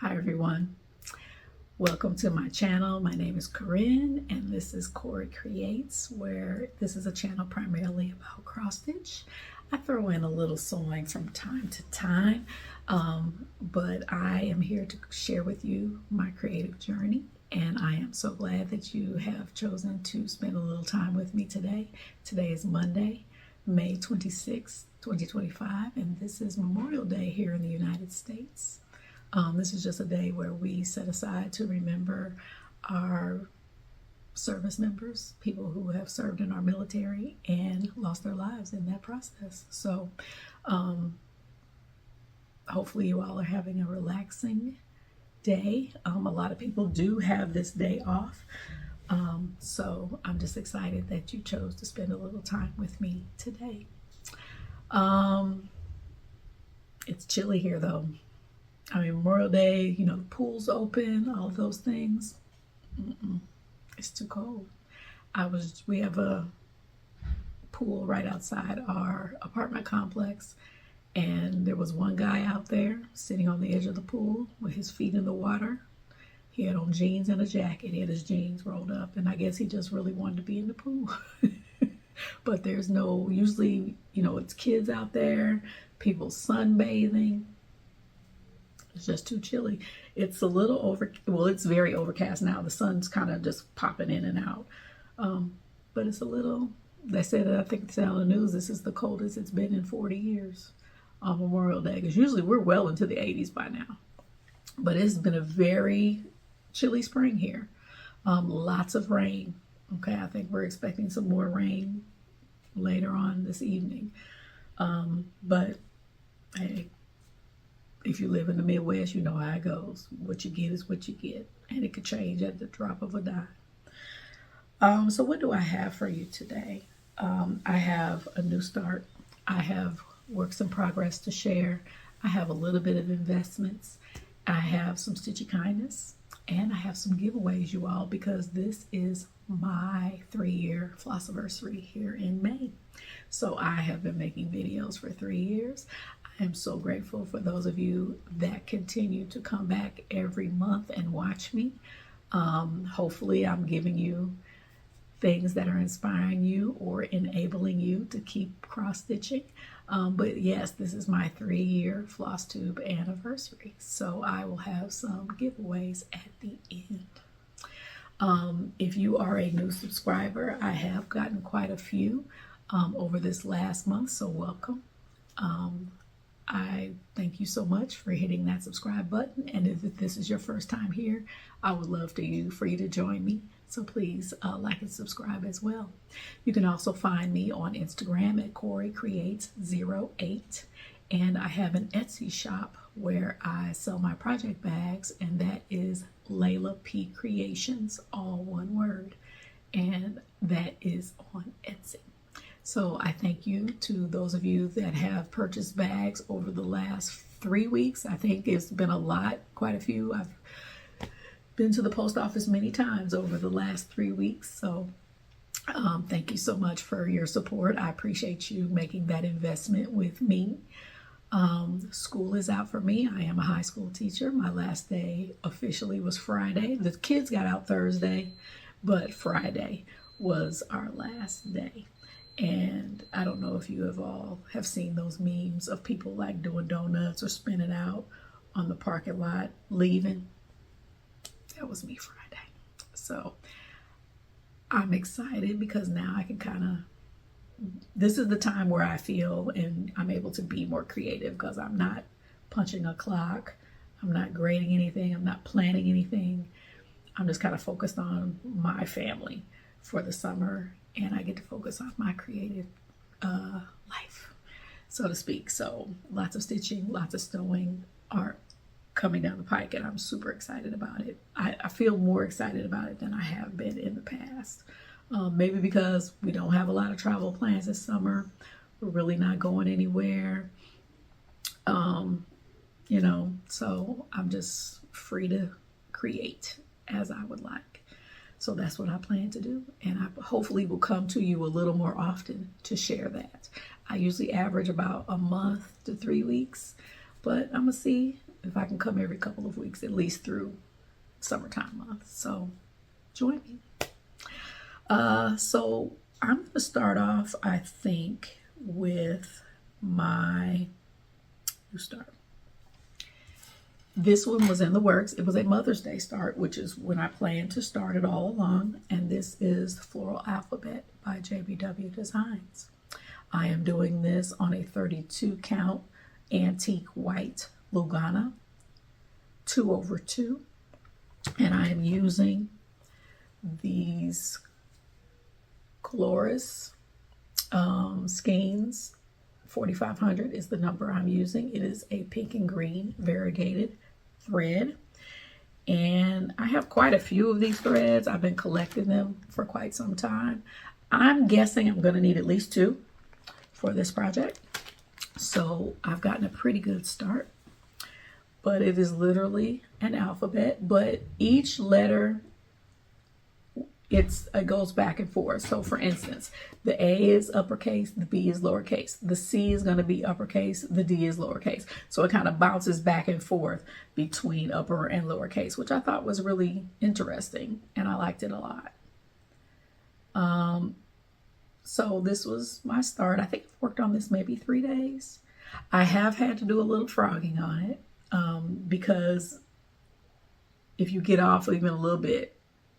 Hi everyone, welcome to my channel. My name is Corinne and this is CoryCreates, where this is a channel primarily about cross stitch. I throw in a little sewing from time to time, but I am here to share with you my creative journey, and I am so glad that you have chosen to spend a little time with me today. Today is Monday, May 26, 2025, and this is Memorial Day here in the United States. This is just a day where we set aside to remember our service members, people who have served in our military and lost their lives in that process. So hopefully you all are having a relaxing day. A lot of people do have this day off. So I'm just excited that you chose to spend a little time with me today. It's chilly here though. I mean, Memorial Day, you know, the pool's open, all of those things. It's too cold. We have a pool right outside our apartment complex, and there was one guy out there sitting on the edge of the pool with his feet in the water. He had on jeans and a jacket. He had his jeans rolled up, and I guess he just really wanted to be in the pool. But there's no, usually, you know, it's kids out there, people sunbathing. It's just too chilly. It's a little it's very overcast now. The sun's kind of just popping in and out. But it's a little, they said that, I think it's on the news, this is the coldest it's been in 40 years on Memorial Day. Because usually we're well into the 80s by now. But it's been a very chilly spring here. Lots of rain. Okay, I think we're expecting some more rain later on this evening. But hey, if you live in the Midwest, you know how it goes. What you get is what you get, and it could change at the drop of a dime. So what do I have for you today? I have a new start. I have works in progress to share. I have a little bit of investments. I have some stitchy kindness, and I have some giveaways, you all, because this is my 3-year Flosstubers here in May. So I have been making videos for 3 years. I am so grateful for those of you that continue to come back every month and watch me. Hopefully I'm giving you things that are inspiring you or enabling you to keep cross-stitching. But yes, this is my 3-year Flosstube anniversary. So I will have some giveaways at the end. If you are a new subscriber, I have gotten quite a few over this last month, so welcome. I thank you so much for hitting that subscribe button, and if this is your first time here, I would love for you to join me. So please like and subscribe as well. You can also find me on Instagram at CoryCreates08, and I have an Etsy shop where I sell my project bags, and that is Layla P Creations, all one word, and that is on Etsy. So I thank you to those of you that have purchased bags over the last 3 weeks. I think it's been a lot, quite a few. I've been to the post office many times over the last 3 weeks. So thank you so much for your support. I appreciate you making that investment with me. School is out for me. I am a high school teacher. My last day officially was Friday. The kids got out Thursday, but Friday was our last day. And I don't know if you have seen those memes of people like doing donuts or spinning out on the parking lot leaving. That was me Friday. So I'm excited because now I can this is the time where I feel and I'm able to be more creative, because I'm not punching a clock. I'm not grading anything. I'm not planning anything. I'm just kind of focused on my family for the summer, and I get to focus on my creative life, so to speak. So lots of stitching, lots of sewing are coming down the pike, and I'm super excited about it. I feel more excited about it than I have been in the past. Maybe because we don't have a lot of travel plans this summer. We're really not going anywhere. You know, so I'm just free to create as I would like. So that's what I plan to do, and I hopefully will come to you a little more often to share that. I usually average about a month to 3 weeks, but I'm gonna see if I can come every couple of weeks, at least through summertime months. So join me. So I'm going to start off, I think, with my new start. This one was in the works. It was a Mother's Day start, which is when I planned to start it all along. And this is Floral Alphabet by JBW Designs. I am doing this on a 32 count antique white Lugana 2/2. And I am using these Coloris skeins. 4500 is the number I'm using. It is a pink and green variegated thread. And I have quite a few of these threads. I've been collecting them for quite some time. I'm guessing I'm going to need at least 2 for this project. So I've gotten a pretty good start. But it is literally an alphabet. But each letter, it goes back and forth. So for instance, the A is uppercase, the B is lowercase. The C is going to be uppercase, the D is lowercase. So it kind of bounces back and forth between upper and lowercase, which I thought was really interesting, and I liked it a lot. So this was my start. I think I've worked on this maybe 3 days. I have had to do a little frogging on it because if you get off even a little bit,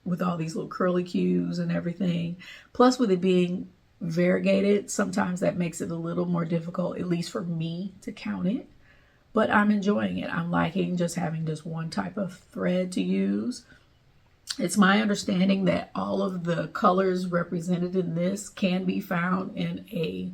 with all these little curly cues and everything. Plus with it being variegated, sometimes that makes it a little more difficult, at least for me, to count it. But I'm enjoying it. I'm liking just having just one type of thread to use. It's my understanding that all of the colors represented in this can be found in a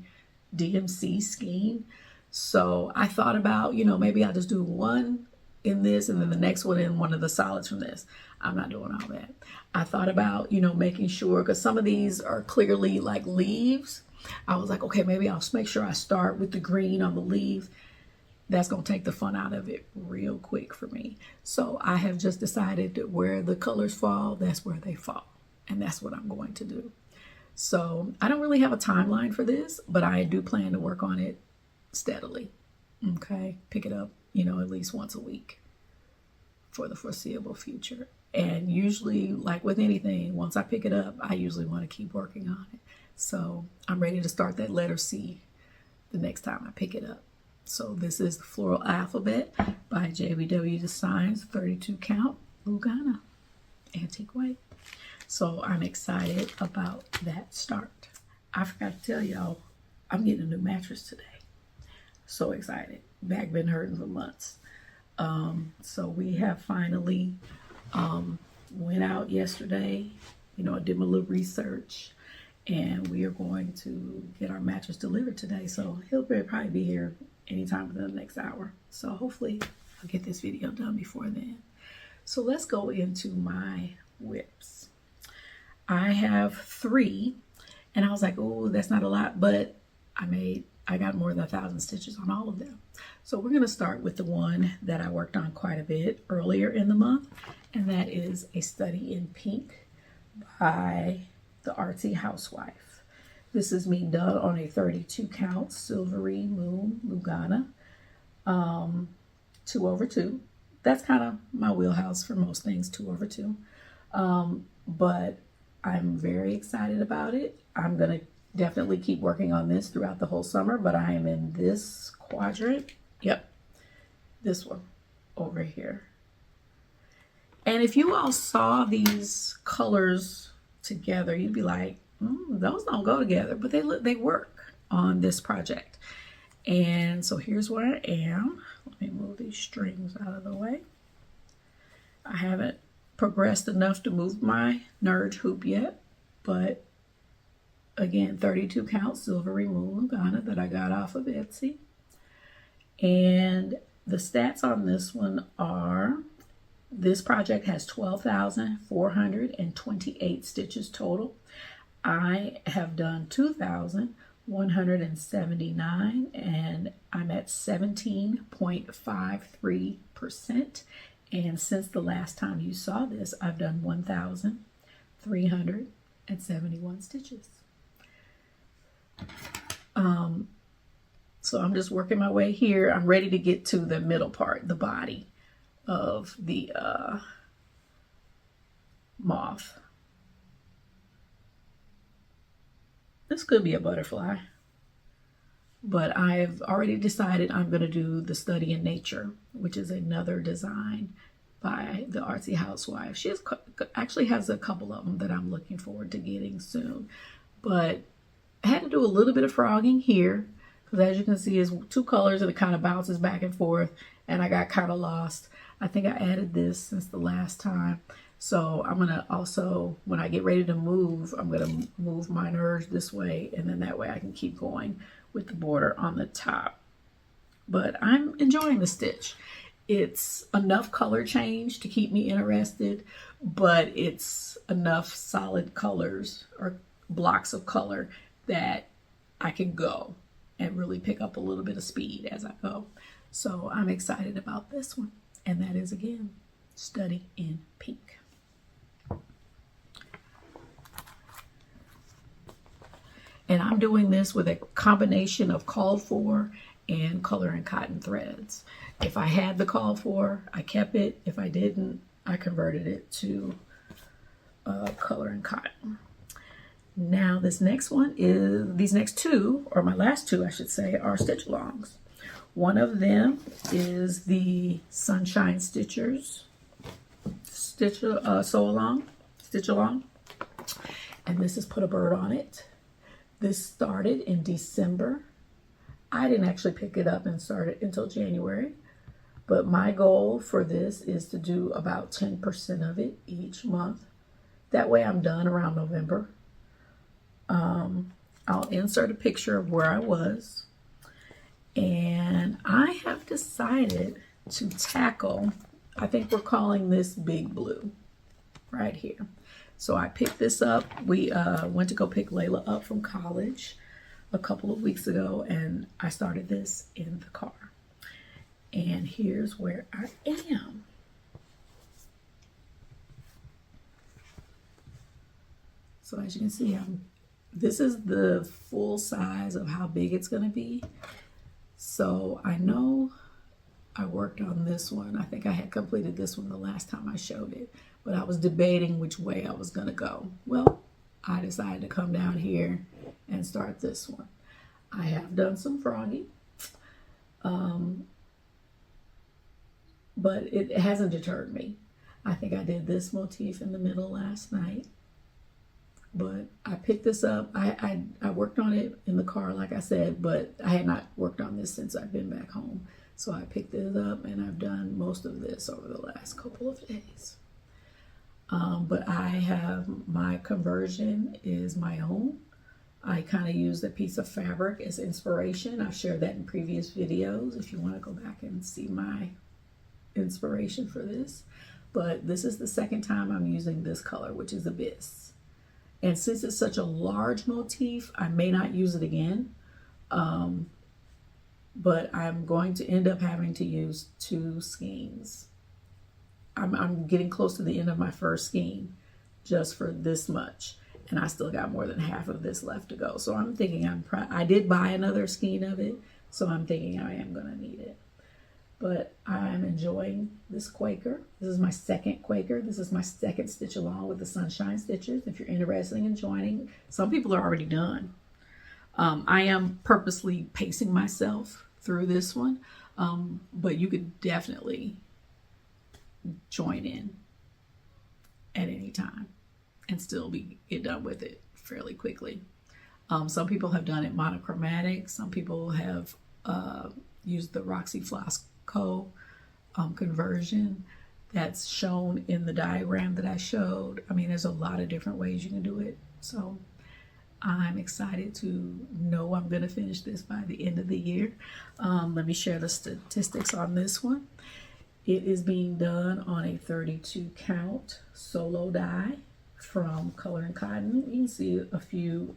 DMC scheme. So I thought about, maybe I'll just do one in this and then the next one in one of the solids from this. I'm not doing all that. I thought about, making sure, because some of these are clearly like leaves. I was like, okay, maybe I'll make sure I start with the green on the leaves. That's going to take the fun out of it real quick for me. So I have just decided that where the colors fall, that's where they fall. And that's what I'm going to do. So I don't really have a timeline for this, but I do plan to work on it steadily. Okay, pick it up, at least once a week for the foreseeable future. And usually, like with anything, once I pick it up, I usually want to keep working on it. So I'm ready to start that letter C the next time I pick it up. So this is the Floral Alphabet by JBW Designs, 32 count Lugana, antique white. So I'm excited about that start. I forgot to tell y'all, I'm getting a new mattress today. So excited. Back been hurting for months. So we have finally went out yesterday, I did my little research, and we are going to get our mattress delivered today. So he'll probably be here anytime within the next hour. So hopefully I'll get this video done before then. So let's go into my whips. I have 3, and I was like, oh, that's not a lot, but I got more than 1,000 stitches on all of them. So we're going to start with the one that I worked on quite a bit earlier in the month, and that is A Study in Pink by the Artsy Housewife. This is me done on a 32 count Silvery Moon Lugana 2/2. That's kind of my wheelhouse for most things, 2/2. But I'm very excited about it. I'm going to definitely keep working on this throughout the whole summer, but I am in this quadrant. Yep, this one over here. And if you all saw these colors together, you'd be like, those don't go together, but they work on this project. And so here's where I am. Let me move these strings out of the way. I haven't progressed enough to move my Nerge hoop yet, but again, 32 count Silvery Moon Lugana that I got off of Etsy. And the stats on this one are, this project has 12,428 stitches total. I have done 2,179, and I'm at 17.53%. And since the last time you saw this, I've done 1,371 stitches. So I'm just working my way here. I'm ready to get to the middle part, the body of the moth. This could be a butterfly, but I've already decided I'm going to do the Study in Nature, which is another design by the Artsy Housewife. She actually has a couple of them that I'm looking forward to getting soon, but I had to do a little bit of frogging here because, as you can see, it's two colors and it kind of bounces back and forth, and I got kind of lost. I think I added this since the last time. So I'm going to also, when I get ready to move, I'm going to move my nerves this way, and then that way I can keep going with the border on the top. But I'm enjoying the stitch. It's enough color change to keep me interested, but it's enough solid colors or blocks of color that I can go and really pick up a little bit of speed as I go. So I'm excited about this one. And that is, again, Study in Pink. And I'm doing this with a combination of called for and color and cotton threads. If I had the called for, I kept it. If I didn't, I converted it to color and cotton. Now this next one is, these next two, or my last two I should say, are stitch alongs. One of them is the Sunshine Stitchers stitch along, and this is Put a Bird on It. This started in December. I didn't actually pick it up and start it until January, but my goal for this is to do about 10% of it each month. That way I'm done around November. I'll insert a picture of where I was, and I have decided to tackle, I think we're calling this Big Blue right here. So I picked this up. We went to go pick Layla up from college a couple of weeks ago, and I started this in the car. And here's where I am. So as you can see, this is the full size of how big it's going to be. So I know I worked on this one. I think I had completed this one the last time I showed it, but I was debating which way I was going to go. Well, I decided to come down here and start this one. I have done some frogging, but it hasn't deterred me. I think I did this motif in the middle last night, but I picked this up. I worked on it in the car, like I said, but I had not worked on this since I've been back home. So I picked it up, and I've done most of this over the last couple of days. But I have, my conversion is my own. I kind of used a piece of fabric as inspiration. I've shared that in previous videos if you want to go back and see my inspiration for this. But this is the second time I'm using this color, which is Abyss. And since it's such a large motif, I may not use it again. But I'm going to end up having to use 2 skeins. I'm getting close to the end of my first skein just for this much, and I still got more than half of this left to go. So I'm thinking I did buy another skein of it, so I'm thinking I am going to need it. But I'm enjoying this Quaker. This is my second Quaker. This is my second stitch along with the Sunshine Stitchers. If you're interested in joining, some people are already done. I am purposely pacing myself through this one, but you could definitely join in at any time and still get done with it fairly quickly. Some people have done it monochromatic. Some people have used the Roxy Floss Co. conversion that's shown in the diagram that I showed. I mean, there's a lot of different ways you can do it. So I'm excited to know I'm going to finish this by the end of the year. Let me share the statistics on this one. It is being done on a 32 count solo die from Color and Cotton. You can see a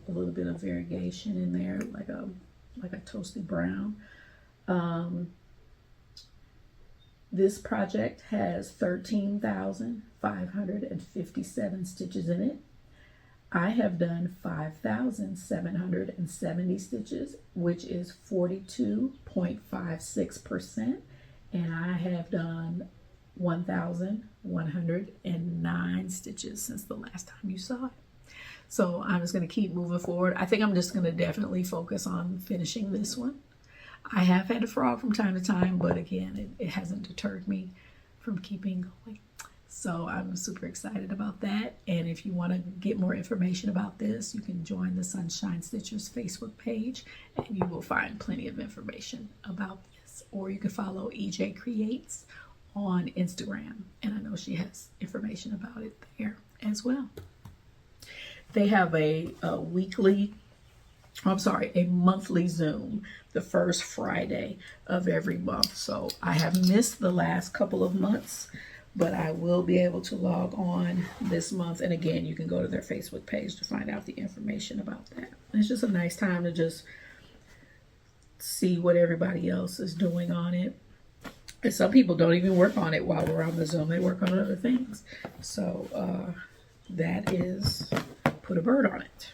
little bit of variegation in there, like a toasty brown. This project has 13,557 stitches in it. I have done 5,770 stitches, which is 42.56%, and I have done 1,109 stitches since the last time you saw it. So I'm just going to keep moving forward. I think I'm just going to definitely focus on finishing this one. I have had a frog from time to time, but again, it hasn't deterred me from keeping going. So I'm super excited about that. And if you want to get more information about this, you can join the Sunshine Stitchers Facebook page and you will find plenty of information about this. Or you can follow CoryCreates on Instagram. And I know she has information about it there as well. They have a monthly Zoom the first Friday of every month. So I have missed the last couple of months, but I will be able to log on this month. And again, you can go to their Facebook page to find out the information about that. It's just a nice time to just see what everybody else is doing on it. And some people don't even work on it while we're on the Zoom. They work on other things. So that is Put a Bird on It.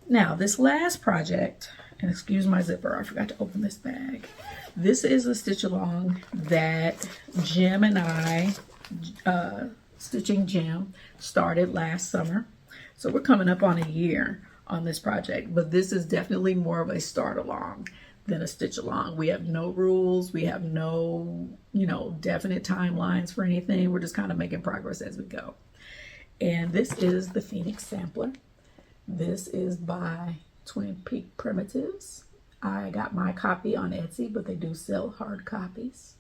Now, this last project, and excuse my zipper, I forgot to open this bag. This is a stitch along that Jim and I, Stitching Jim, started last summer. So we're coming up on a year on this project, but this is definitely more of a start along than a stitch along. We have no rules. We have no, definite timelines for anything. We're just kind of making progress as we go. And this is the Phoenix Sampler. This is by Twin Peak Primitives. I got my copy on Etsy, but they do sell hard copies.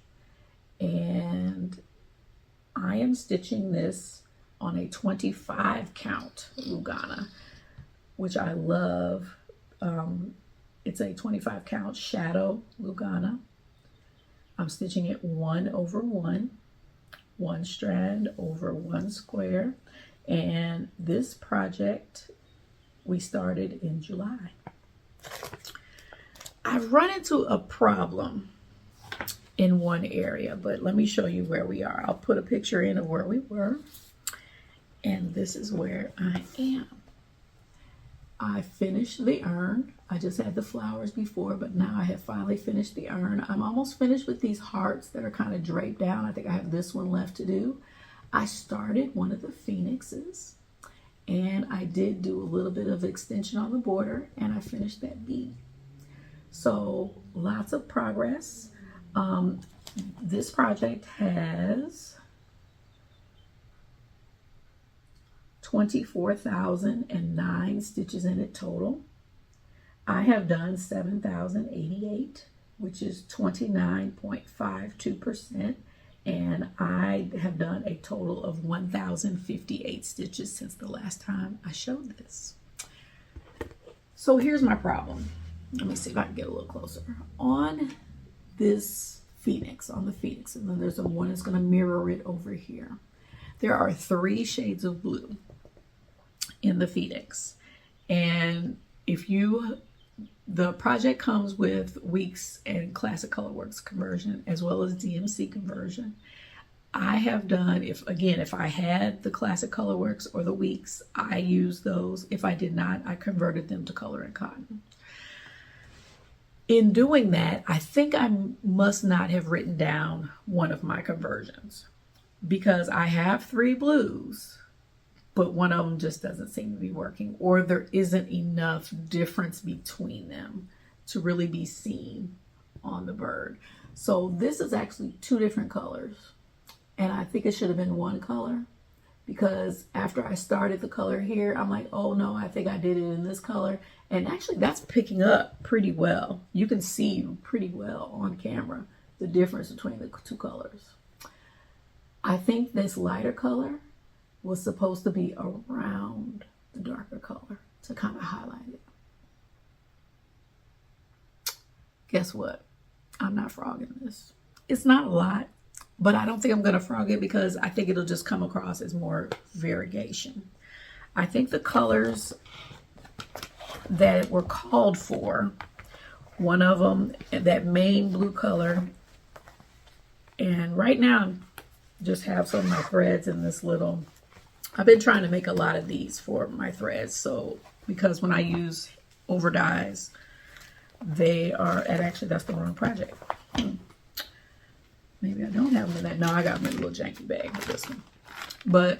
And I am stitching this on a 25 count Lugana, which I love. It's a 25 count shadow Lugana. I'm stitching it 1 over 1, 1 strand over 1 square. And this project we started in July. I've run into a problem in one area, but let me show you where we are. I'll put a picture in of where we were, and this is where I am. I finished the urn. I just had the flowers before, but now I have finally finished the urn. I'm almost finished with these hearts that are kind of draped down. I think I have this one left to do. I started one of the phoenixes, and I did do a little bit of extension on the border, and I finished that bee. So lots of progress. This project has 24,009 stitches in it total. I have done 7,088, which is 29.52%. And I have done a total of 1,058 stitches since the last time I showed this. So here's my problem. Let me see if I can get a little closer. On this Phoenix, on the Phoenix, and then there's one that's going to mirror it over here. There are 3 shades of blue in the Phoenix. And the project comes with Weeks and Classic Colorworks conversion, as well as DMC conversion. I have done, if I had the Classic Colorworks or the Weeks, I used those. If I did not, I converted them to Color and Cotton. In doing that, I think I must not have written down one of my conversions, because I have 3 blues, but one of them just doesn't seem to be working, or there isn't enough difference between them to really be seen on the bird. So this is actually 2 different colors, and I think it should have been 1 color, because after I started the color here, I'm like, oh no, I think I did it in this color. And actually that's picking up pretty well. You can see pretty well on camera the difference between the 2 colors. I think this lighter color was supposed to be around the darker color to kind of highlight it. Guess what? I'm not frogging this. It's not a lot, but I don't think I'm going to frog it because I think it'll just come across as more variegation. I think the colors that were called for, one of them, that main blue color, and right now I just have some of my threads in this little I've been trying to make a lot of these for my threads. So because when I use over dyes, they are, and actually that's the wrong project. Maybe I don't have them in that. No, I got them in a little janky bag with this one. But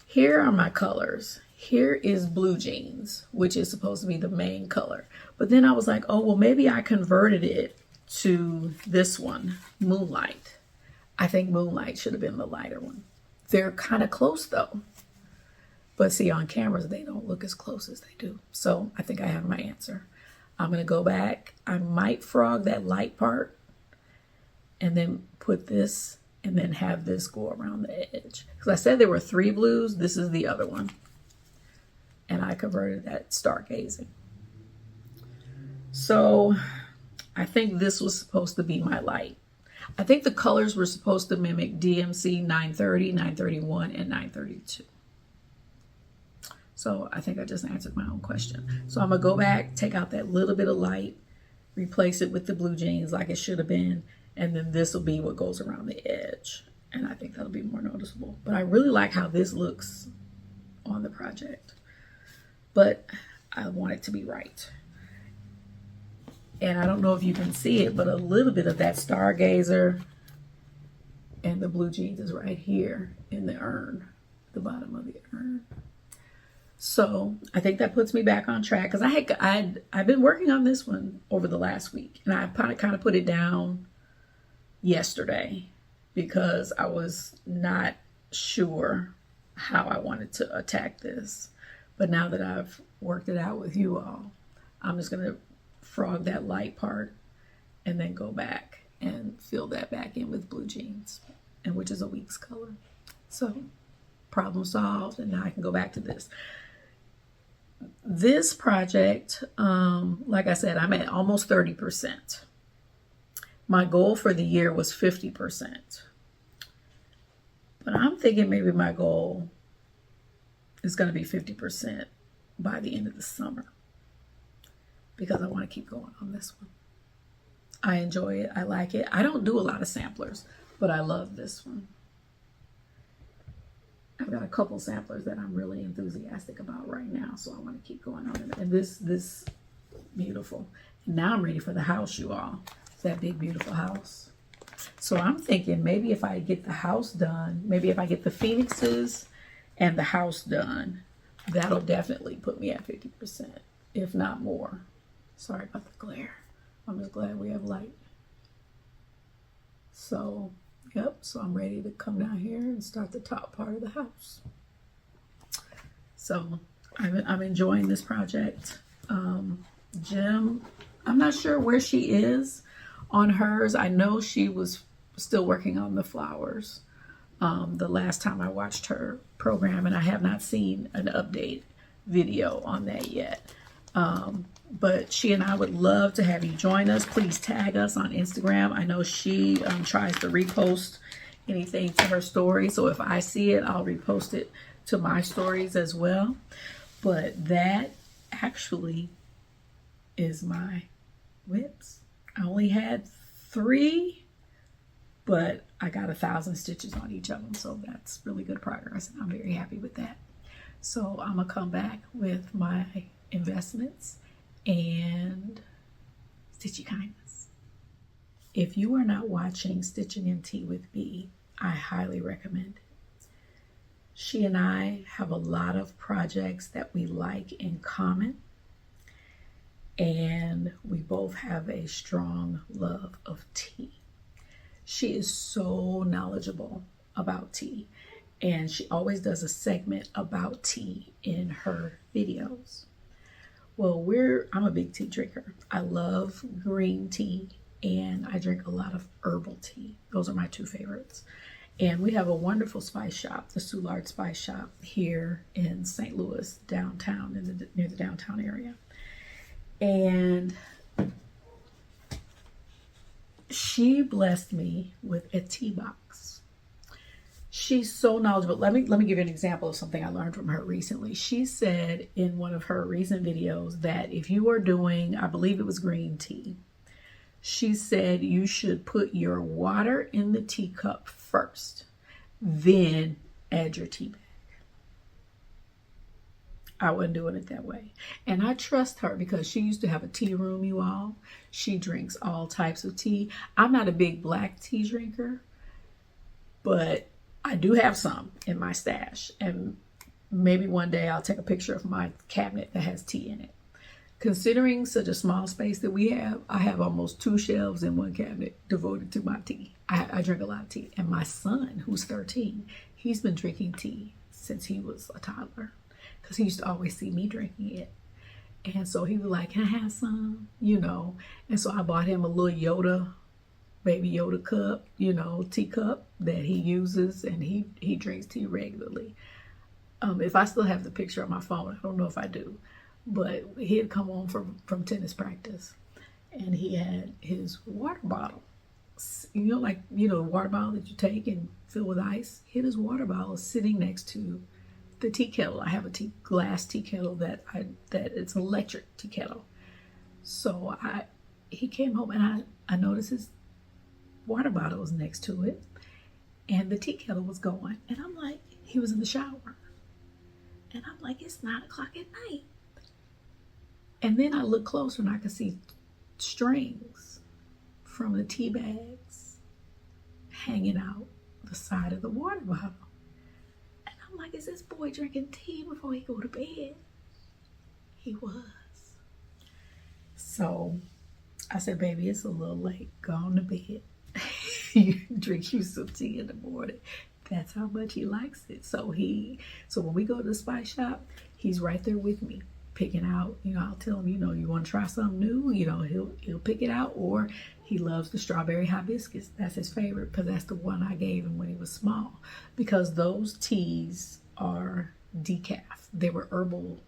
here are my colors. Here is blue jeans, which is supposed to be the main color. But then I was like, oh, well, maybe I converted it to this one, Moonlight. I think Moonlight should have been the lighter one. They're kind of close though. But see, on cameras, they don't look as close as they do. So I think I have my answer. I'm going to go back. I might frog that light part and then put this and then have this go around the edge. Because I said there were 3 blues. This is the other one. And I converted that stargazing. So I think this was supposed to be my light. I think the colors were supposed to mimic DMC 930, 931, and 932. So I think I just answered my own question. So I'm going to go back, take out that little bit of light, replace it with the blue jeans like it should have been, and then this will be what goes around the edge. And I think that'll be more noticeable. But I really like how this looks on the project. But I want it to be right. And I don't know if you can see it, but a little bit of that stargazer and the blue jeans is right here in the urn, the bottom of the urn. So I think that puts me back on track because I've been working on this one over the last week, and I kind of put it down yesterday because I was not sure how I wanted to attack this. But now that I've worked it out with you all, I'm just going to frog that light part and then go back and fill that back in with blue jeans, and which is a week's color. So problem solved, and now I can go back to this. This project, like I said, I'm at almost 30%. My goal for the year was 50%. But I'm thinking maybe my goal is going to be 50% by the end of the summer, because I want to keep going on this one. I enjoy it. I like it. I don't do a lot of samplers, but I love this one. I've got a couple samplers that I'm really enthusiastic about right now, so I want to keep going on it. And this beautiful. And now I'm ready for the house, you all. It's that big, beautiful house. So I'm thinking maybe if I get the house done, maybe if I get the phoenixes and the house done, that'll definitely put me at 50%, if not more. Sorry about the glare. I'm just glad we have light. So, yep, so I'm ready to come down here and start the top part of the house. So I'm enjoying this project. Jim, I'm not sure where she is on hers. I know she was still working on the flowers the last time I watched her program, and I have not seen an update video on that yet. But she and I would love to have you join us. Please tag us on Instagram. I know she tries to repost anything to her story. So if I see it, I'll repost it to my stories as well. But that actually is my whips. I only had 3, but I got 1,000 stitches on each of them. So that's really good progress. I'm very happy with that. So I'm going to come back with my investments and stitchy kindness. If you are not watching Stitching in Tea with Bee, I highly recommend it. She and I have a lot of projects that we like in common, and we both have a strong love of tea. She is so knowledgeable about tea, and she always does a segment about tea in her videos. Well, I'm a big tea drinker. I love green tea, and I drink a lot of herbal tea. Those are my 2 favorites. And we have a wonderful spice shop, the Soulard Spice Shop, here in St. Louis, downtown, near the downtown area. And she blessed me with a tea box. She's so knowledgeable. Let me give you an example of something I learned from her recently. She said in one of her recent videos that if you are doing, I believe it was green tea, she said you should put your water in the teacup first, then add your tea bag. I wasn't doing it that way. And I trust her because she used to have a tea room, you all. She drinks all types of tea. I'm not a big black tea drinker, but I do have some in my stash. And maybe one day I'll take a picture of my cabinet that has tea in it. Considering such a small space that we have, I have almost 2 shelves in one cabinet devoted to my tea. I drink a lot of tea. And my son, who's 13, he's been drinking tea since he was a toddler, because he used to always see me drinking it. And so he was like, can I have some? You know, and so I bought him a little Yoda, baby Yoda cup, you know, teacup that he uses, and he drinks tea regularly. If I still have the picture on my phone, I don't know if I do, but he had come home from tennis practice, and he had his water bottle, you know, like, you know, water bottle that you take and fill with ice. He had his water bottle sitting next to the tea kettle. I have a glass tea kettle that it's an electric tea kettle. So he came home, and I noticed his water bottle was next to it, and the tea kettle was going, and I'm like, he was in the shower, and I'm like, it's 9 o'clock at night. And then I look closer and I could see strings from the tea bags hanging out the side of the water bottle. And I'm like, is this boy drinking tea before he go to bed? He was. So I said, baby, it's a little late. Go on to bed. You drink you some tea in the morning. That's how much he likes it. So when we go to the spice shop, he's right there with me, picking out, you know, I'll tell him, you know, you want to try something new, you know, he'll pick it out. Or he loves the strawberry hibiscus. That's his favorite, because that's the one I gave him when he was small, because those teas are decaf. They were herbal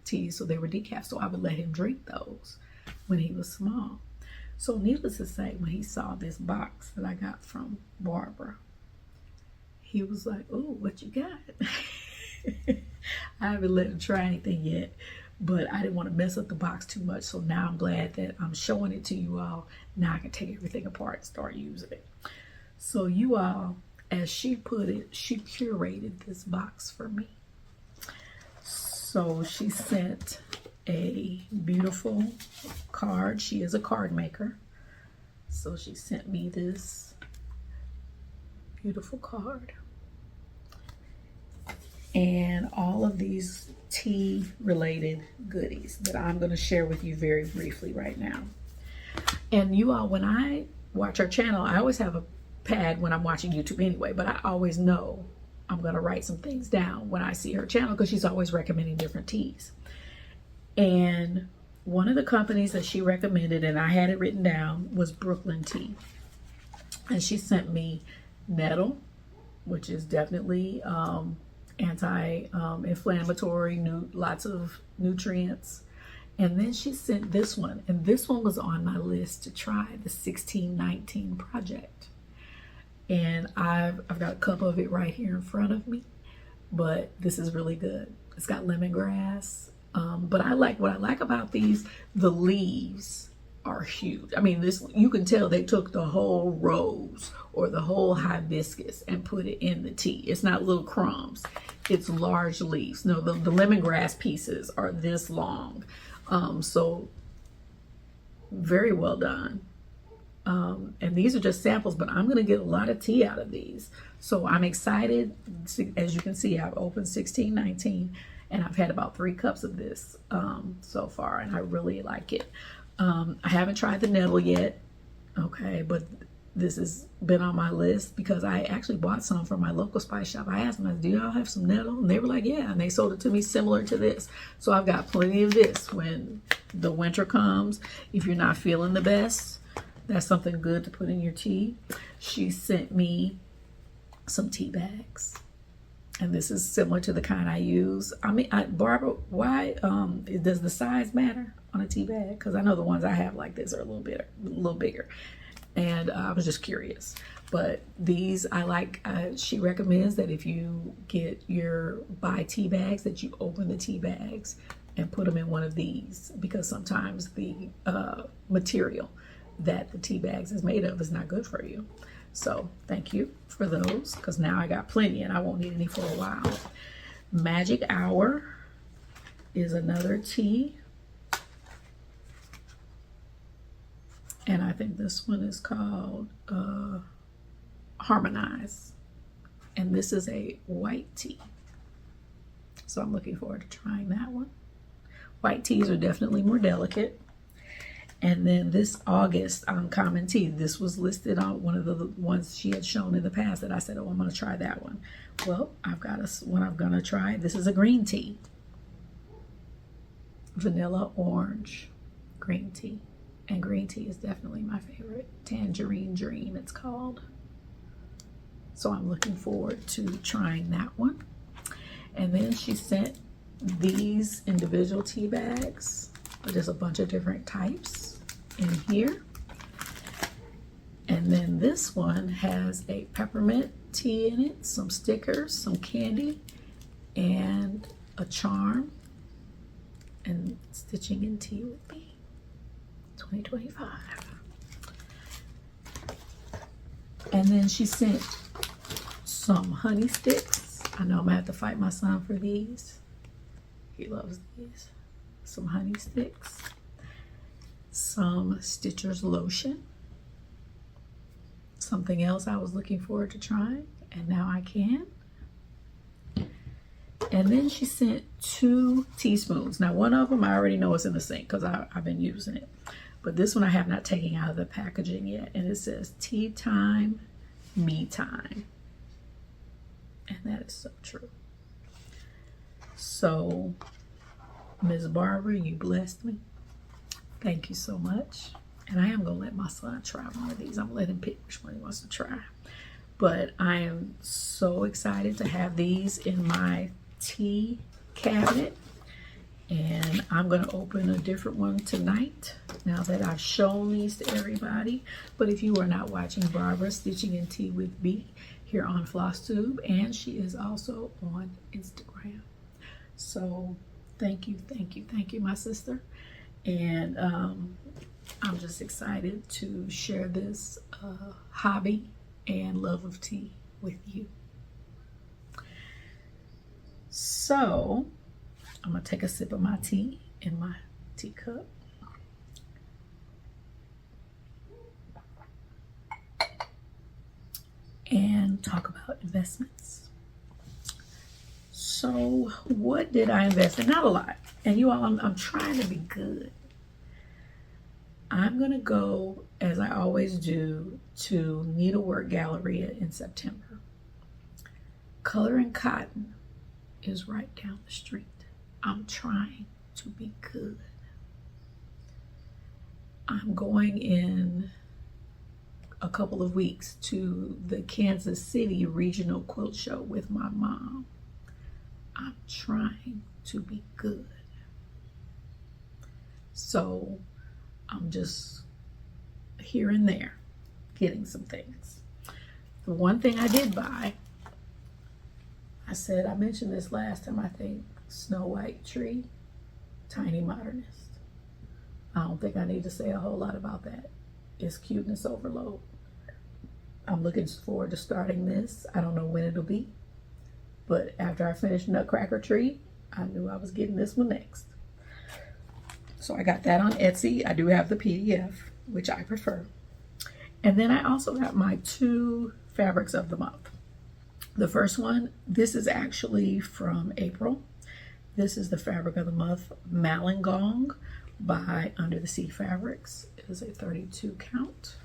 teas, so they were decaf. So I would let him drink those when he was small. So needless to say, when he saw this box that I got from Barbara, he was like, oh, what you got? I haven't let him try anything yet, but I didn't want to mess up the box too much. So now I'm glad that I'm showing it to you all. Now I can take everything apart and start using it. So you all, as she put it, she curated this box for me. So she sent a beautiful card. She is a card maker. So she sent me this beautiful card. And all of these tea related goodies that I'm going to share with you very briefly right now. And you all, when I watch our channel, I always have a pad when I'm watching YouTube anyway, but I always know I'm going to write some things down when I see her channel, because she's always recommending different teas. And one of the companies that she recommended, and I had it written down, was Brooklyn Tea. And she sent me nettle, which is definitely anti-inflammatory, lots of nutrients. And then she sent this one, and this one was on my list to try, the 1619 project. And I've got a cup of it right here in front of me, but this is really good. It's got lemongrass, but what I like about these, the leaves are huge. I mean, this, you can tell they took the whole rose or the whole hibiscus and put it in the tea. It's not little crumbs, it's large leaves. No, the lemongrass pieces are this long. So very well done. And these are just samples, but I'm going to get a lot of tea out of these. So I'm excited. As you can see, I've opened 1619 and I've had about 3 cups of this so far, and I really like it. I haven't tried the nettle yet, okay, but this has been on my list because I actually bought some from my local spice shop. I asked them, do y'all have some nettle? And they were like, yeah, and they sold it to me similar to this. So I've got plenty of this when the winter comes. If you're not feeling the best, that's something good to put in your tea. She sent me some tea bags, and this is similar to the kind I use. I mean, Barbara, why does the size matter on a tea bag? Because I know the ones I have like this are a little bigger. And I was just curious. But these I like. She recommends that if you buy tea bags, that you open the tea bags and put them in one of these, because sometimes the material that the tea bags is made of is not good for you. So thank you for those, because now I got plenty and I won't need any for a while. Magic Hour is another tea. And I think this one is called Harmonize. And this is a white tea. So I'm looking forward to trying that one. White teas are definitely more delicate. And then this August Uncommon Tea, this was listed on one of the ones she had shown in the past that I said, oh, I'm going to try that one. Well, I've got one I'm going to try. This is a green tea. Vanilla orange green tea. And green tea is definitely my favorite. Tangerine Dream, it's called. So I'm looking forward to trying that one. And then she sent these individual tea bags. There's a bunch of different types in here. And then this one has a peppermint tea in it, some stickers, some candy, and a charm. And Stitching in Tea with Me 2025. And then she sent some honey sticks. I know I'm gonna have to fight my son for these. He loves these. Some honey sticks, some Stitcher's lotion, something else I was looking forward to trying, and now I can. And then she sent 2 teaspoons. Now one of them I already know is in the sink because I've been using it. But this one I have not taken out of the packaging yet. And it says tea time, me time. And that is so true. So, Ms. Barbara, you blessed me. Thank you so much. And I am going to let my son try one of these. I'm going to let him pick which one he wants to try. But I am so excited to have these in my tea cabinet. And I'm going to open a different one tonight now that I've shown these to everybody. But if you are not watching Barbara Stitching in Tea with me here on Flosstube, and she is also on Instagram. So thank you, my sister. And I'm just excited to share this hobby and love of tea with you. So I'm gonna take a sip of my tea in my teacup. And talk about investments. So what did I invest in? Not a lot. And you all, I'm trying to be good. I'm gonna go, as I always do, to Needlework Galleria in September. Color and Cotton is right down the street. I'm trying to be good. I'm going in a couple of weeks to the Kansas City Regional Quilt Show with my mom. I'm trying to be good. So I'm just here and there getting some things. The one thing I did buy, I mentioned this last time, I think, Snow White Tree, Tiny Modernist. I don't think I need to say a whole lot about that. It's cuteness overload. I'm looking forward to starting this. I don't know when it'll be, but after I finish Nutcracker Tree, I knew I was getting this one next. So I got that on Etsy. I do have the PDF, which I prefer. And then I also got my 2 fabrics of the month. The first one, this is actually from April. This is the fabric of the month, Malangong by Under the Sea Fabrics. It is a 32 count.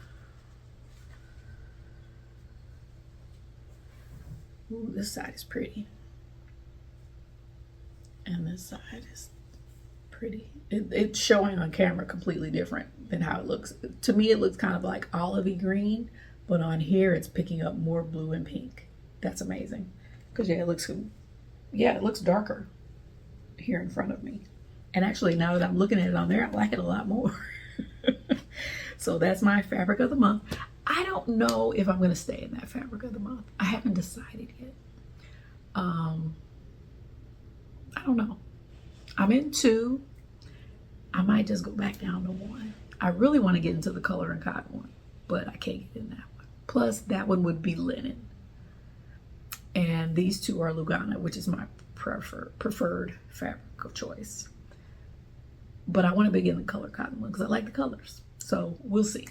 Ooh, this side is pretty. And this side is pretty. It's showing on camera completely different than how it looks. To me, it looks kind of like olivey green, but on here it's picking up more blue and pink. That's amazing. Because it looks darker here in front of me. And actually, now that I'm looking at it on there, I like it a lot more. So that's my fabric of the month. I don't know if I'm going to stay in that fabric of the month. I haven't decided yet. I don't know. I'm in 2. I might just go back down to 1. I really want to get into the Color and Cotton one, but I can't get in that one. Plus that one would be linen. And these two are Lugana, which is my preferred fabric of choice. But I want to begin the color cotton one because I like the colors. So we'll see.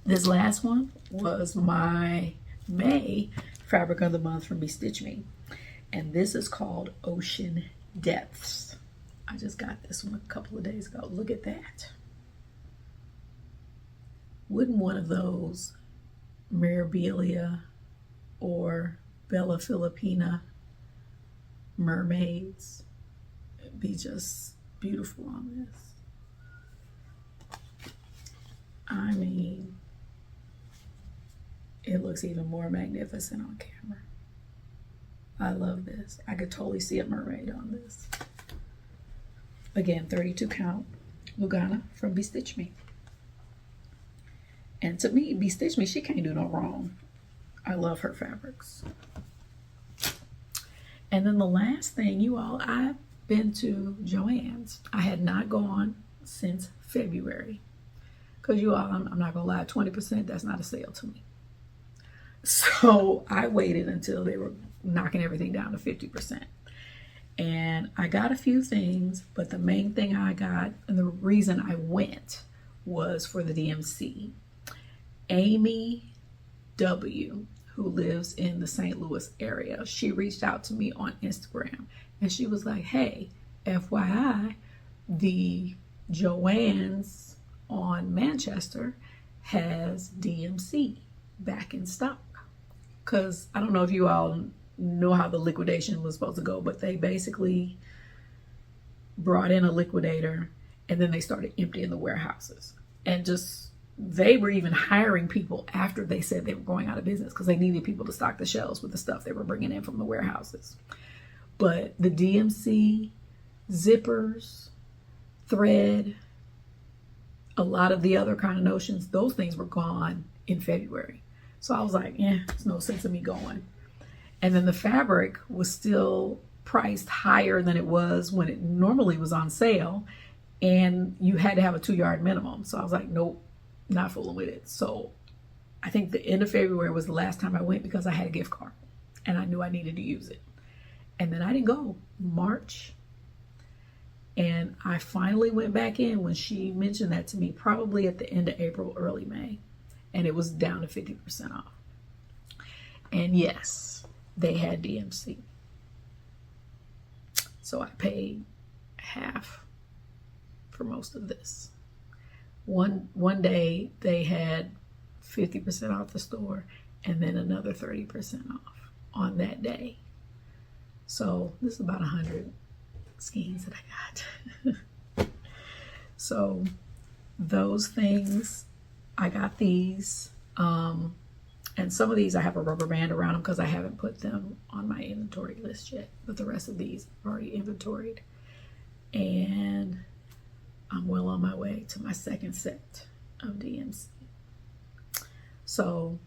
This last one was my May fabric of the month from Stitch Me. And this is called Ocean Depths. I just got this one a couple of days ago. Look at that. Wouldn't one of those Mirabilia or Bella Filipina mermaids be just beautiful on this? I mean, it looks even more magnificent on camera. I love this. I could totally see a mermaid on this. Again, 32 count Lugana from Stitch Me. And to me, Stitch Me, she can't do no wrong. I love her fabrics. And then the last thing, you all, I've been to JoAnns. I had not gone since February. Because you all, I'm not gonna lie, 20%, that's not a sale to me. So I waited until they were knocking everything down to 50%. And I got a few things, but the main thing I got, and the reason I went, was for the DMC. Amy W., who lives in the St. Louis area, she reached out to me on Instagram and she was like, hey, FYI, the JoAnns on Manchester has DMC back in stock. Because I don't know if you all know how the liquidation was supposed to go, but they basically brought in a liquidator and then they started emptying the warehouses. And just, they were even hiring people after they said they were going out of business because they needed people to stock the shelves with the stuff they were bringing in from the warehouses. But the DMC, zippers, thread, a lot of the other kind of notions, those things were gone in February. So I was like, there's no sense of me going. And then the fabric was still priced higher than it was when it normally was on sale. And you had to have a 2-yard minimum. So I was like, nope, not fooling with it. So I think the end of February was the last time I went because I had a gift card and I knew I needed to use it. And then I didn't go March. And I finally went back in when she mentioned that to me, probably at the end of April, early May. And it was down to 50% off. And yes, they had DMC. So I paid half for most of this. One day they had 50% off the store and then another 30% off on that day. So this is about 100 skeins that I got. So those things, I got these. And some of these I have a rubber band around them because I haven't put them on my inventory list yet. But the rest of these I've already inventoried. And I'm well on my way to my second set of DMC. So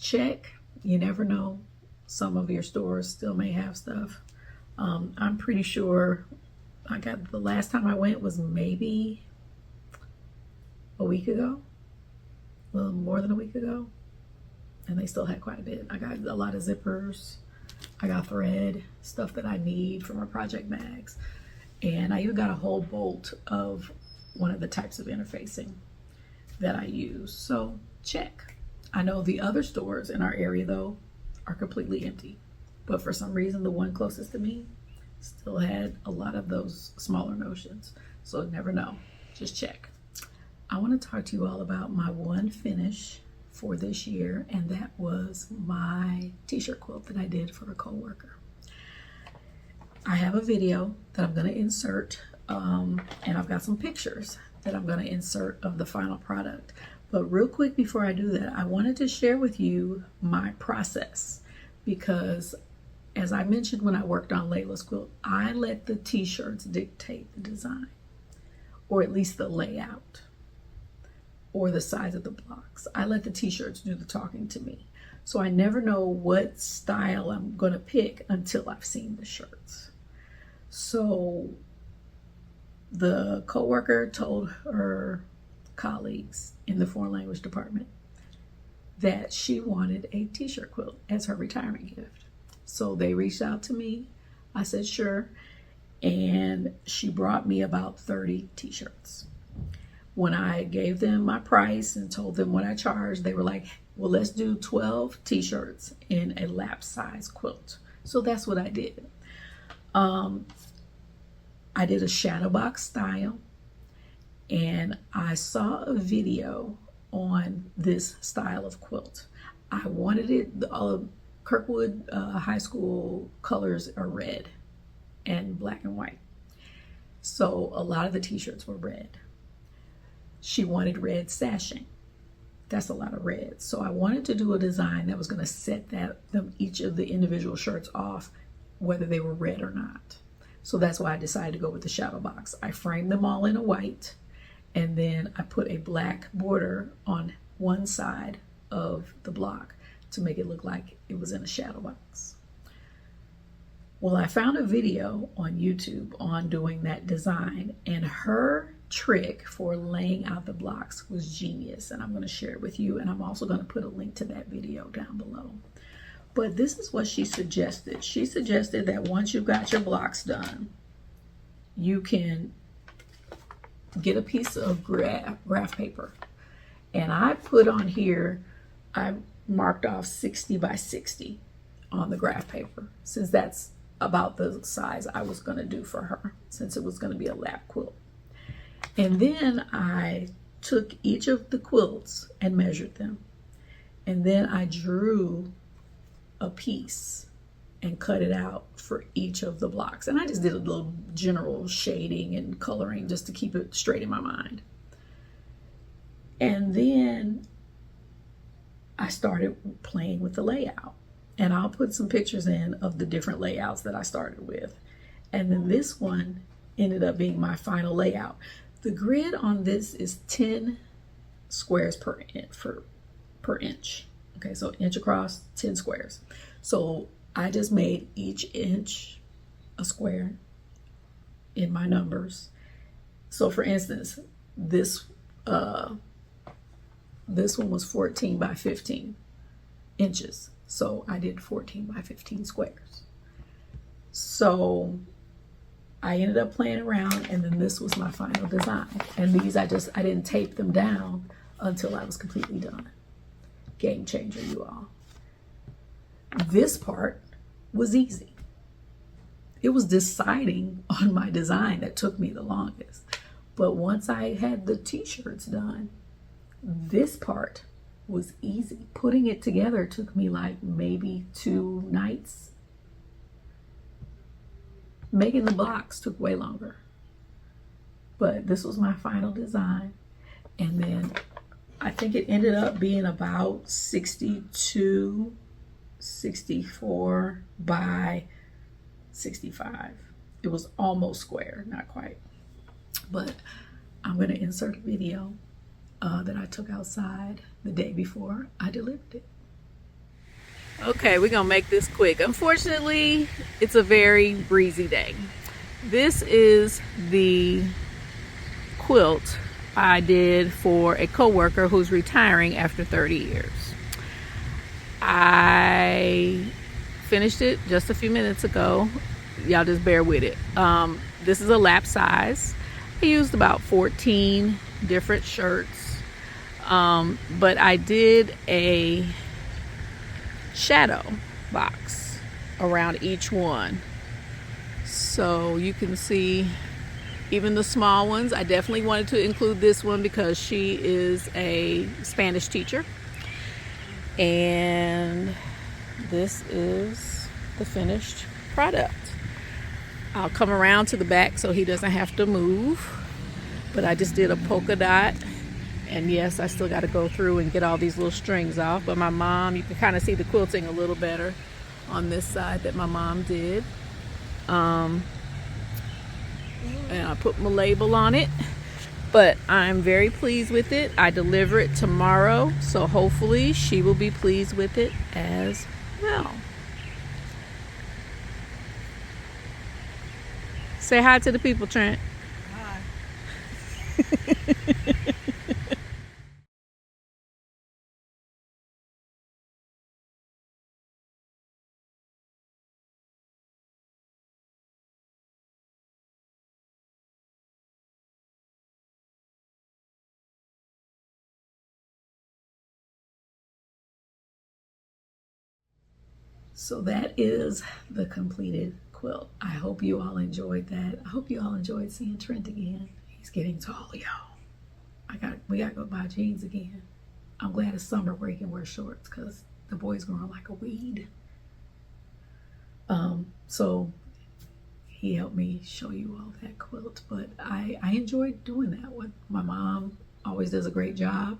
check. You never know. Some of your stores still may have stuff. I'm pretty sure I got, the last time I went was maybe a week ago. A little more than a week ago. And they still had quite a bit. I got a lot of zippers. I got thread, stuff that I need for my project bags. And I even got a whole bolt of one of the types of interfacing that I use. So check. I know the other stores in our area though are completely empty. But for some reason, the one closest to me still had a lot of those smaller notions. So never know, just check. I want to talk to you all about my one finish for this year, and that was my t-shirt quilt that I did for a coworker. I have a video that I'm going to insert, and I've got some pictures that I'm going to insert of the final product. But real quick before I do that, I wanted to share with you my process, because as I mentioned when I worked on Layla's quilt, I let the t-shirts dictate the design, or at least the layout, or the size of the blocks. I let the t-shirts do the talking to me. So I never know what style I'm gonna pick until I've seen the shirts. So the coworker told her colleagues in the foreign language department, that she wanted a t-shirt quilt as her retirement gift. So they reached out to me. I said sure, and she brought me about 30 t-shirts. When I gave them my price and told them what I charged, they were like, well, let's do 12 t-shirts in a lap size quilt. So that's what I did. I did a shadow box style, and I saw a video on this style of quilt. I wanted it, Kirkwood High School colors are red and black and white. So a lot of the t-shirts were red. She wanted red sashing. That's a lot of red. So I wanted to do a design that was going to set each of the individual shirts off, whether they were red or not. So that's why I decided to go with the shadow box. I framed them all in a white, and then I put a black border on one side of the block to make it look like it was in a shadow box. Well, I found a video on YouTube on doing that design, and her trick for laying out the blocks was genius, and I'm going to share it with you, and I'm also going to put a link to that video down below. But this is what she suggested. She suggested that once you've got your blocks done, you can get a piece of graph paper, and I put on here, I marked off 60 by 60 on the graph paper, since that's about the size I was going to do for her, since it was going to be a lap quilt. And then I took each of the quilts and measured them. And then I drew a piece and cut it out for each of the blocks. And I just did a little general shading and coloring just to keep it straight in my mind. And then I started playing with the layout. And I'll put some pictures in of the different layouts that I started with. And then this one ended up being my final layout. The grid on this is 10 squares per inch. Okay, so inch across, 10 squares. So I just made each inch a square in my numbers. So for instance, this one was 14 by 15 inches. So I did 14 by 15 squares. So I ended up playing around, and then this was my final design. And these I didn't tape them down until I was completely done. Game changer, you all. This part was easy. It was deciding on my design that took me the longest. But once I had the t-shirts done, this part was easy. Putting it together took me like maybe 2 nights. Making the blocks took way longer. But this was my final design. And then I think it ended up being about 62, 64 by 65. It was almost square, not quite. But I'm going to insert a video that I took outside the day before I delivered it. Okay, we're gonna make this quick. Unfortunately, it's a very breezy day. This is the quilt I did for a coworker who's retiring after 30 years. I finished it just a few minutes ago. Y'all just bear with it. This is a lap size. I used about 14 different shirts, but I did a shadow box around each one, so you can see even the small ones. I definitely wanted to include this one because she is a Spanish teacher, and this is the finished product. I'll come around to the back so he doesn't have to move, but I just did a polka dot. And yes, I still got to go through and get all these little strings off. But my mom, you can kind of see the quilting a little better on this side that my mom did. And I put my label on it. But I'm very pleased with it. I deliver it tomorrow, so hopefully she will be pleased with it as well. Say hi to the people, Trent. Hi. So that is the completed quilt. I hope you all enjoyed that. I hope you all enjoyed seeing Trent again. He's getting tall, y'all. We gotta go buy jeans again. I'm glad it's summer where he can wear shorts because the boy's growing like a weed. So he helped me show you all that quilt, but I enjoyed doing that one. My mom always does a great job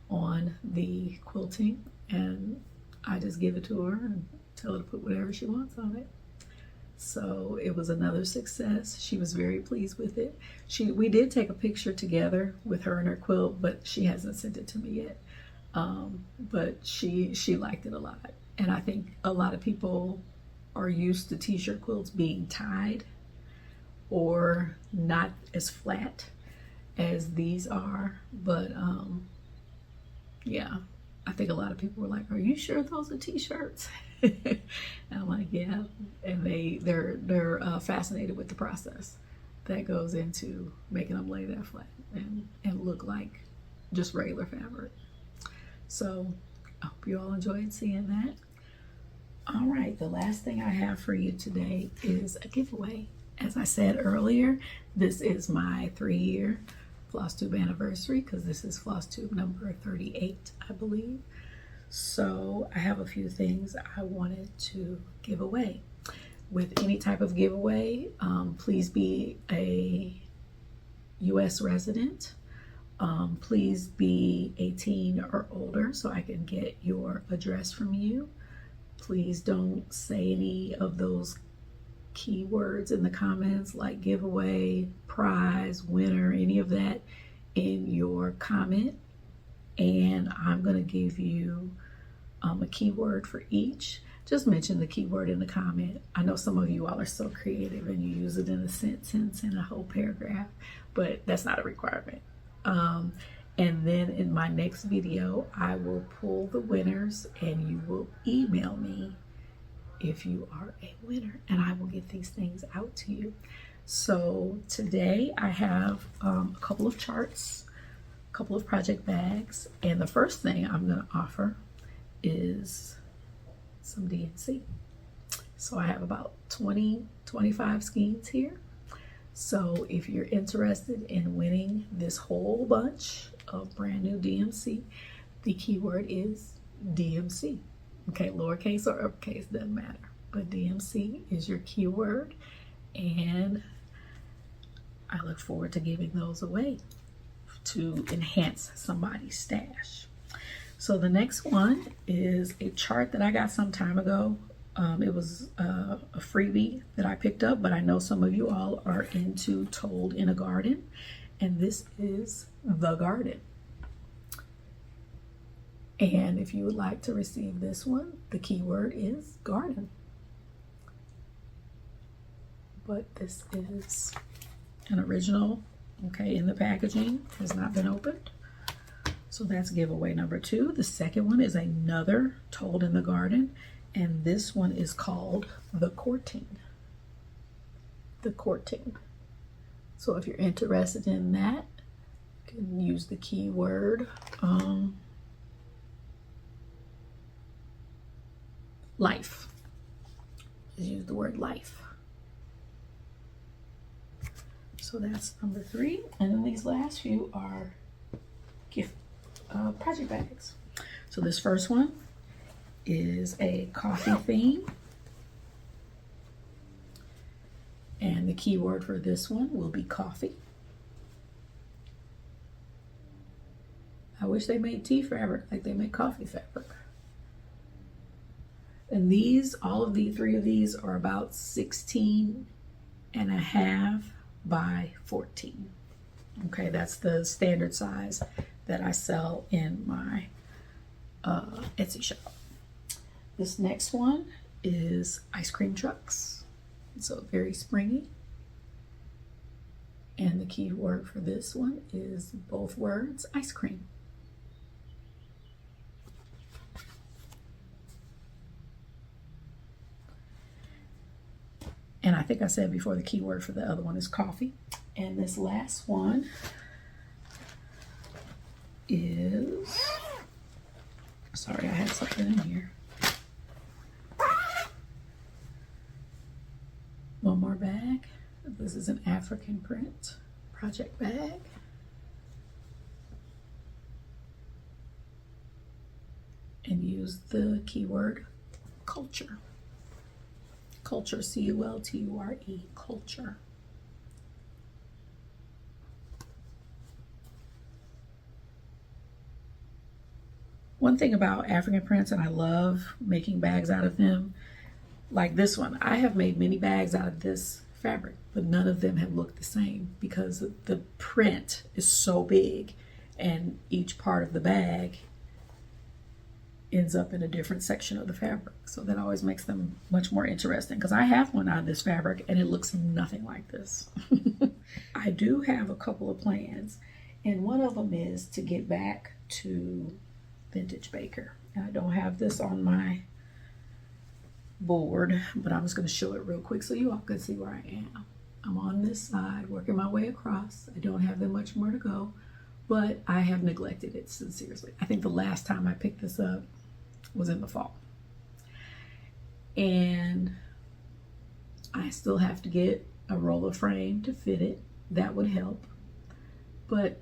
on the quilting, and I just give it to her and tell her to put whatever she wants on it. So it was another success. She was very pleased with it. We did take a picture together with her and her quilt, but she hasn't sent it to me yet. But she liked it a lot. And I think a lot of people are used to t-shirt quilts being tied or not as flat as these are. But yeah, I think a lot of people were like, are you sure those are t-shirts? And I'm like, yeah. And they're fascinated with the process that goes into making them lay that flat and look like just regular fabric. So I hope you all enjoyed seeing that. All right, the last thing I have for you today is a giveaway. As I said earlier, this is my 3-year Flosstube anniversary because this is Flosstube number 38, I believe. So I have a few things I wanted to give away. With any type of giveaway, please be a U.S. resident. Please be 18 or older so I can get your address from you. Please don't say any of those keywords in the comments like giveaway, prize, winner, any of that in your comment. And I'm going to give you a keyword for each. Just mention the keyword in the comment. I know some of you all are so creative and you use it in a sentence, in a whole paragraph, but that's not a requirement. And then in my next video, I will pull the winners and you will email me if you are a winner, and I will get these things out to you. So today I have a couple of charts, a couple of project bags, and the first thing I'm going to offer is some DMC. So I have about 25 skeins here. So if you're interested in winning this whole bunch of brand new DMC, the keyword is DMC. Okay, lowercase or uppercase, doesn't matter. But DMC is your keyword, and I look forward to giving those away to enhance somebody's stash. So the next one is a chart that I got some time ago. It was a freebie that I picked up, but I know some of you all are into Told in a Garden, and this is the garden. And if you would like to receive this one, the keyword is garden. But this is an original, okay, in the packaging, has not been opened. So that's giveaway number 2. The second one is another Told in the Garden, and this one is called The Courting. The Courting. So if you're interested in that, you can use the keyword life. Just use the word life. So that's number 3. And then these last few are gift project bags. So this first one is a coffee theme. And the keyword for this one will be coffee. I wish they made tea fabric like they make coffee fabric. And these, all of the 3 of these are about 16.5 by 14. Okay, that's the standard size that I sell in my Etsy shop. This next one is ice cream trucks. So very springy. And the key word for this one is both words, ice cream. And I think I said before the keyword for the other one is coffee. And this last one is, sorry, I had something in here. more bag. This is an African print project bag. And use the keyword culture. Culture, C-U-L-T-U-R-E, culture. One thing about African prints, and I love making bags out of them, like this one, I have made many bags out of this fabric, but none of them have looked the same because the print is so big and each part of the bag ends up in a different section of the fabric. So that always makes them much more interesting, because I have one out of this fabric and it looks nothing like this. I do have a couple of plans, and one of them is to get back to Vintage Baker. And I don't have this on my board, but I'm just going to show it real quick so you all can see where I am. I'm on this side working my way across. I don't have that much more to go, but I have neglected it sincerely. I think the last time I picked this up was in the fall, and I still have to get a roller frame to fit it. That would help. But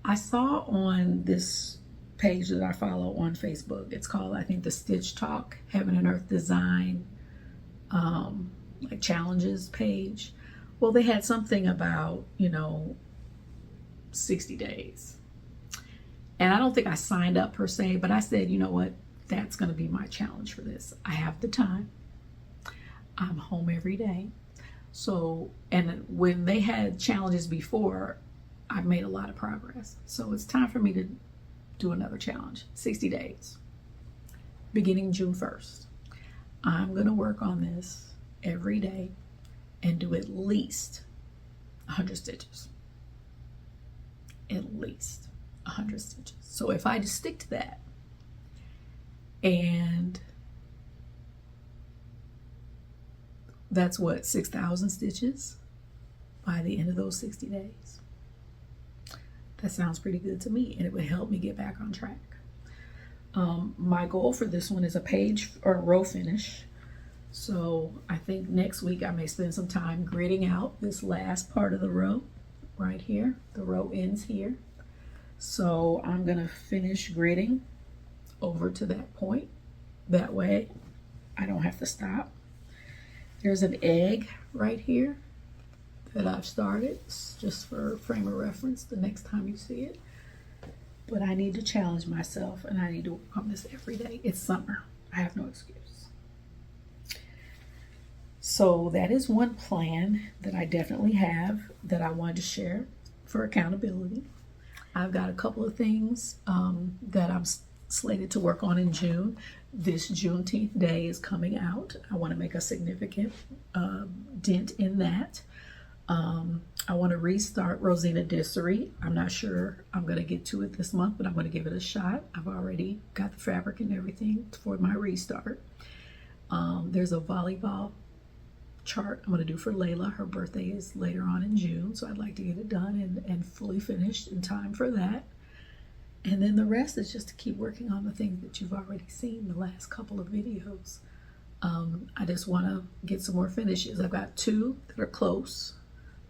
I saw on this page that I follow on Facebook, it's called, I think, the Stitch Talk Heaven and Earth Design like challenges page. Well, they had something about, you know, 60 days. And I don't think I signed up per se, but I said, you know what, that's going to be my challenge for this. I have the time. I'm home every day. So, and when they had challenges before, I've made a lot of progress. So it's time for me to do another challenge, 60 days, beginning June 1st. I'm going to work on this every day and do at least 100 stitches. At least 100 stitches. So if I just stick to that, and that's what, 6,000 stitches by the end of those 60 days. That sounds pretty good to me, and it would help me get back on track. My goal for this one is a page or a row finish. So I think next week I may spend some time gridding out this last part of the row right here. The row ends here. So I'm gonna finish gridding over to that point. That way I don't have to stop. There's an egg right here that I've started, just for frame of reference the next time you see it. But I need to challenge myself, and I need to work on this every day. It's summer. I have no excuse. So that is one plan that I definitely have that I wanted to share for accountability. I've got a couple of things that I'm slated to work on in June. This Juneteenth day is coming out. I want to make a significant dent in that. I want to restart Rosina Dissery. I'm not sure I'm going to get to it this month, but I'm going to give it a shot. I've already got the fabric and everything for my restart. There's a volleyball chart I'm going to do for Layla. Her birthday is later on in June, so I'd like to get it done and fully finished in time for that. And then the rest is just to keep working on the things that you've already seen the last couple of videos. I just want to get some more finishes. I've got 2 that are close,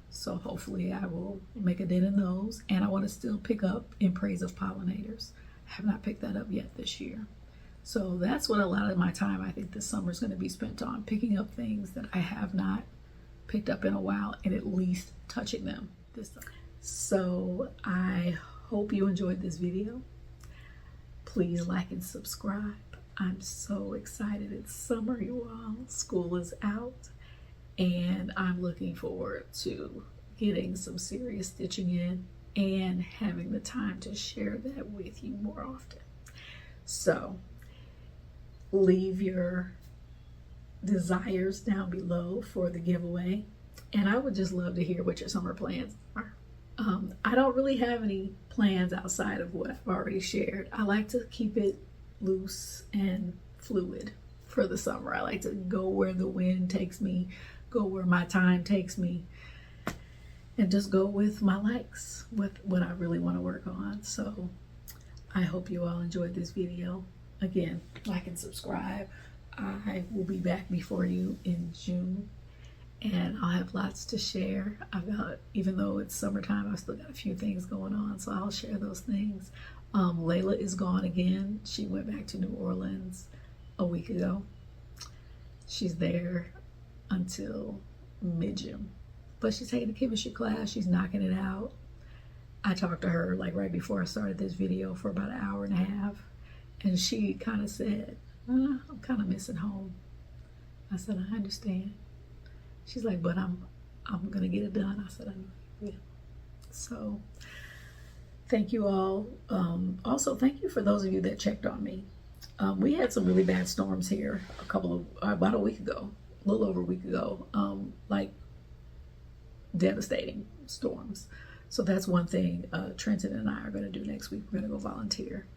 so hopefully I will make a dent in those. And I want to still pick up In Praise of Pollinators. I have not picked that up yet this year. So that's what a lot of my time, I think, this summer is going to be spent on, picking up things that I have not picked up in a while and at least touching them this summer. So I hope you enjoyed this video. Please like and subscribe. I'm so excited. It's summer, you all. School is out, and I'm looking forward to getting some serious stitching in and having the time to share that with you more often. So leave your desires down below for the giveaway, and I would just love to hear what your summer plans are. I don't really have any plans outside of what I've already shared. I like to keep it loose and fluid for the summer. I like to go where the wind takes me, go where my time takes me, and just go with my likes, with what I really want to work on. So I hope you all enjoyed this video. Again, like and subscribe. I will be back before you in June, and I'll have lots to share. I've got, even though it's summertime, I've still got a few things going on, so I'll share those things. Layla is gone again. She went back to New Orleans a week ago. She's there until mid-June, but she's taking a chemistry class. She's knocking it out. I talked to her like right before I started this video for about an hour and a half, and she kind of said, I'm kind of missing home. I said, I understand. She's like, but I'm gonna get it done. I said, I know you will. So thank you all. Also, thank you for those of you that checked on me. We had some really bad storms here about a week ago, a little over a week ago, like devastating storms. So that's one thing Trenton and I are going to do next week. We're going to go volunteer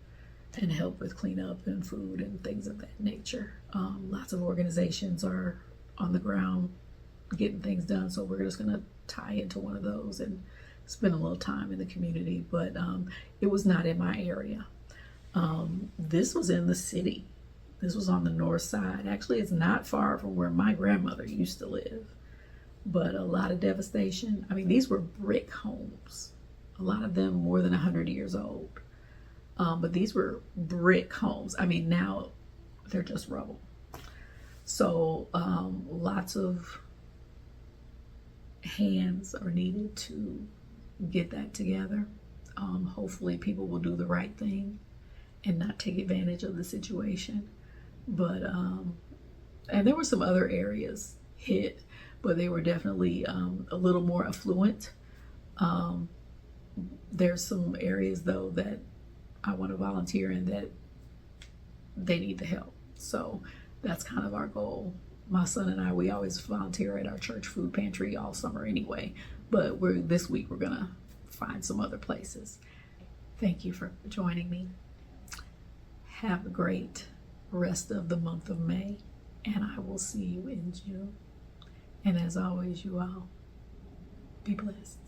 and help with cleanup and food and things of that nature. Lots of organizations are on the ground getting things done, so we're just going to tie into one of those and spend a little time in the community. But it was not in my area. This was in the city. This was on the north side. Actually, it's not far from where my grandmother used to live, but a lot of devastation. I mean, these were brick homes, a lot of them more than 100 years old. But these were brick homes. I mean, now they're just rubble. So lots of hands are needed to get that together. Hopefully people will do the right thing and not take advantage of the situation. But and there were some other areas hit, but they were definitely a little more affluent. There's some areas though that I want to volunteer in that they need the help. So that's kind of our goal. My son and I, we always volunteer at our church food pantry all summer anyway, but this week we're gonna find some other places. Thank you for joining me. Have a great rest of the month of May, and I will see you in June. And as always, you all be blessed.